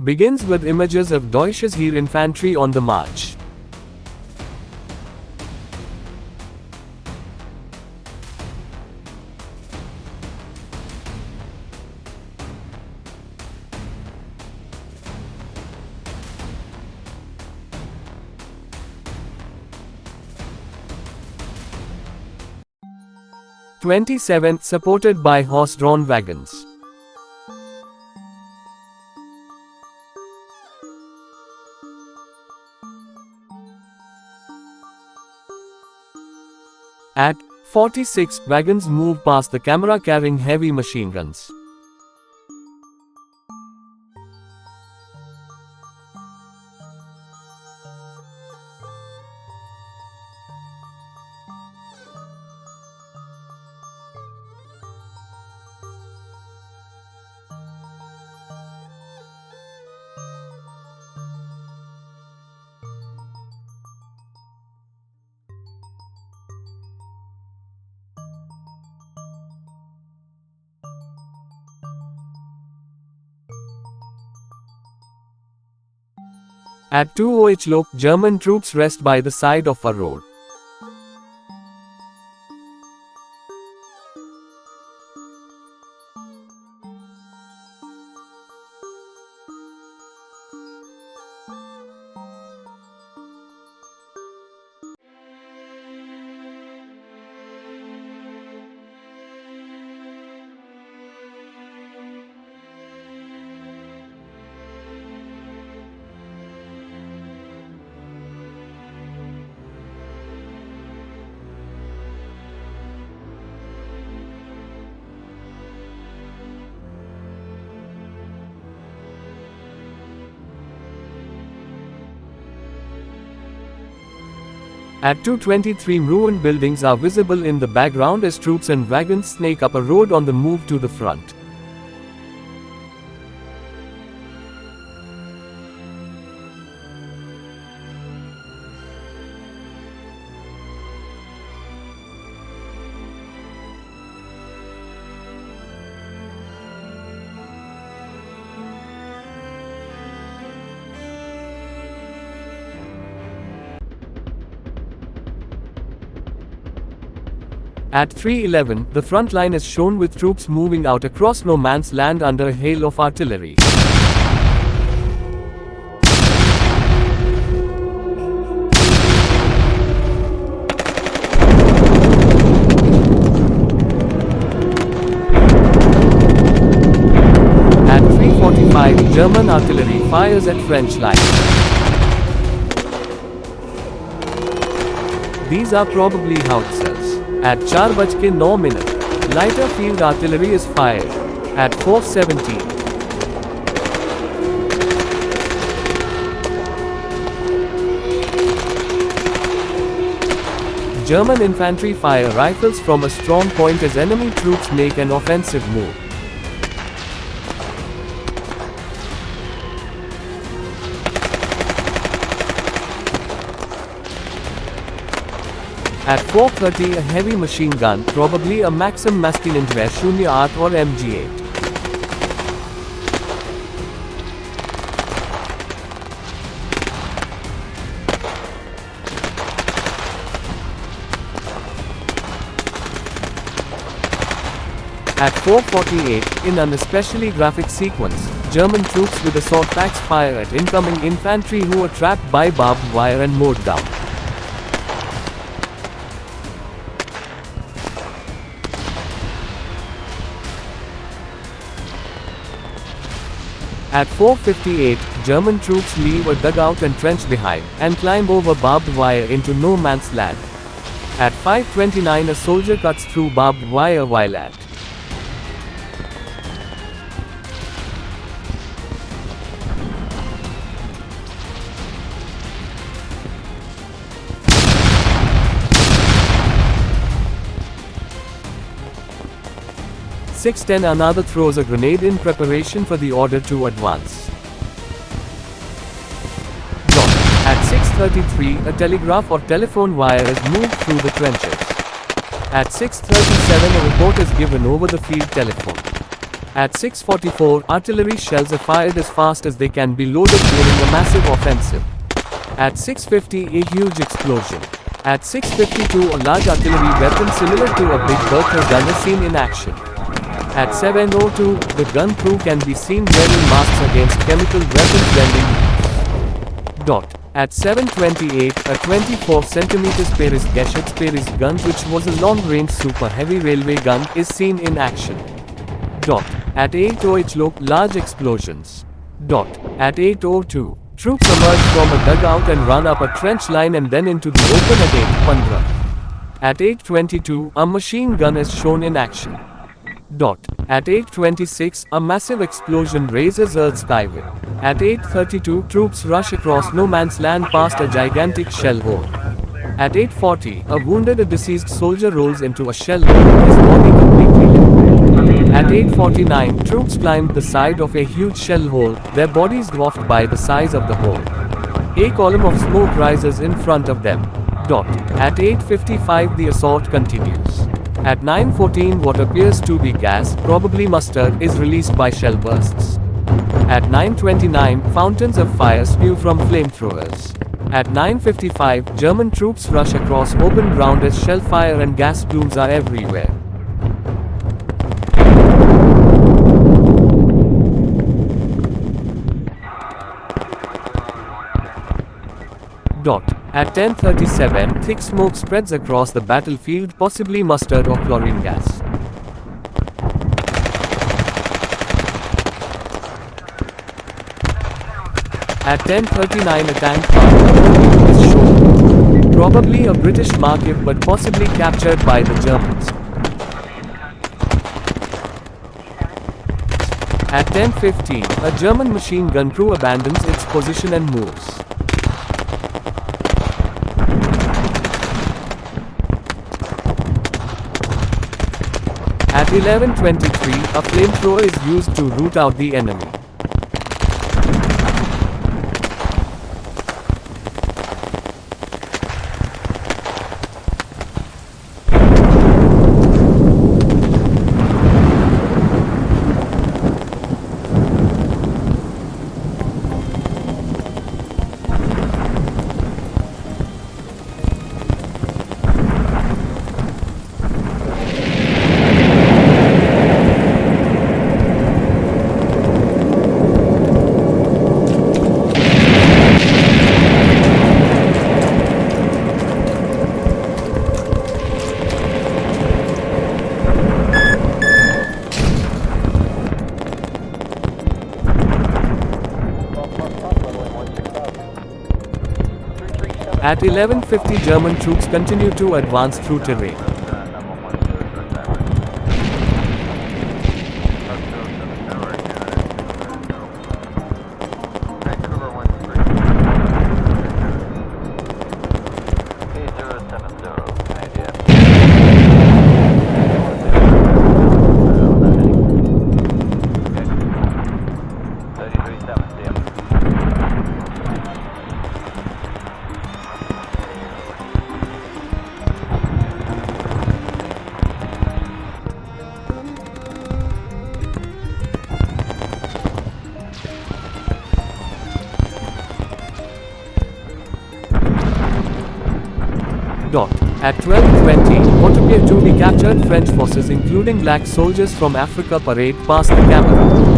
begins with images of Deutsches Heer infantry on the march. '27, supported by horse-drawn wagons. At 46, wagons move past the camera carrying heavy machine guns. At 2:00, German troops rest by the side of a road. At 2:23, ruined buildings are visible in the background as troops and wagons snake up a road on the move to the front. At 3:11, the front line is shown with troops moving out across no man's land under a hail of artillery. At 3:45, German artillery fires at French line. These are probably howitzers. At 4:09, lighter field artillery is fired. At 4:17, German infantry fire rifles from a strong point as enemy troops make an offensive move. At 4:30, a heavy machine gun, probably a Maxim Maskingewehr 08 or MG8. At 4:48, in an especially graphic sequence, German troops with assault packs fire at incoming infantry who are trapped by barbed wire and mowed down. At 4:58, German troops leave a dugout and trench behind, and climb over barbed wire into no man's land. At 5:29, a soldier cuts through barbed wire while at (6:10), another throws a grenade in preparation for the order to advance. At 6:33, a telegraph or telephone wire is moved through the trenches. At 6:37, a report is given over the field telephone. At 6:44, artillery shells are fired as fast as they can be loaded during a massive offensive. At 6:50, a huge explosion. At 6:52, a large artillery weapon similar to a Big Bertha gun is seen in action. At 7:02, the gun crew can be seen wearing masks against chemical weapons blending. At 7:28, a 24 cm Paris-Geschutz gun, which was a long-range super-heavy railway gun, is seen in action. At 8:08, large explosions. At 8:02, troops emerge from a dugout and run up a trench line and then into the open at 8:15. At 8:22, a machine gun is shown in action. At 8:26, a massive explosion raises Earth skyway. At 8:32, troops rush across no man's land past a gigantic shell hole. At 8:40, a wounded or deceased soldier rolls into a shell hole, his body completely hidden. At 8:49, troops climbed the side of a huge shell hole, their bodies dwarfed by the size of the hole. A column of smoke rises in front of them. At 8:55, the assault continues. At 9:14, what appears to be gas, probably mustard, is released by shell bursts. At 9:29, fountains of fire spew from flamethrowers. At 9:55, German troops rush across open ground as shell fire and gas plumes are everywhere. At 10:37, thick smoke spreads across the battlefield, possibly mustard or chlorine gas. At 10:39, a tank car is shown. Probably a British market but possibly captured by the Germans. At 10:15, a German machine gun crew abandons its position and moves. At 11:23, a flamethrower is used to root out the enemy. At 11:50, German troops continue to advance through terrain. At 12:20, what appear to be captured French forces including black soldiers from Africa parade past the camera.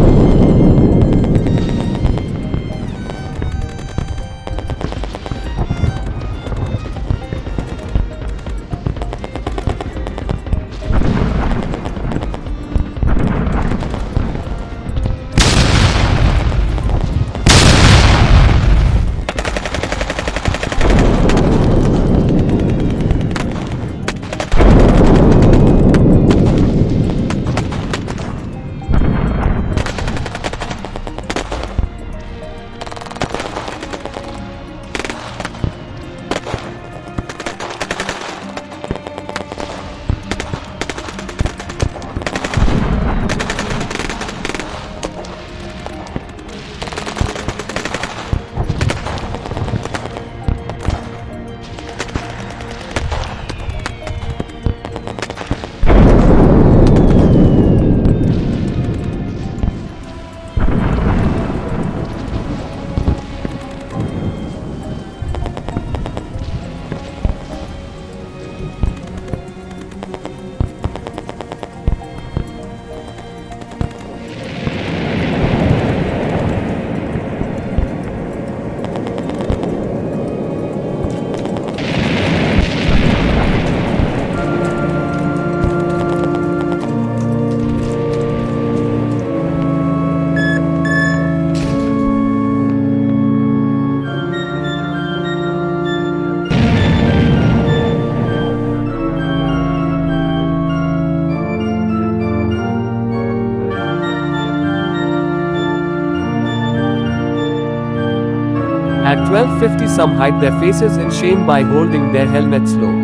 12:50 some hide their faces in shame by holding their helmets low.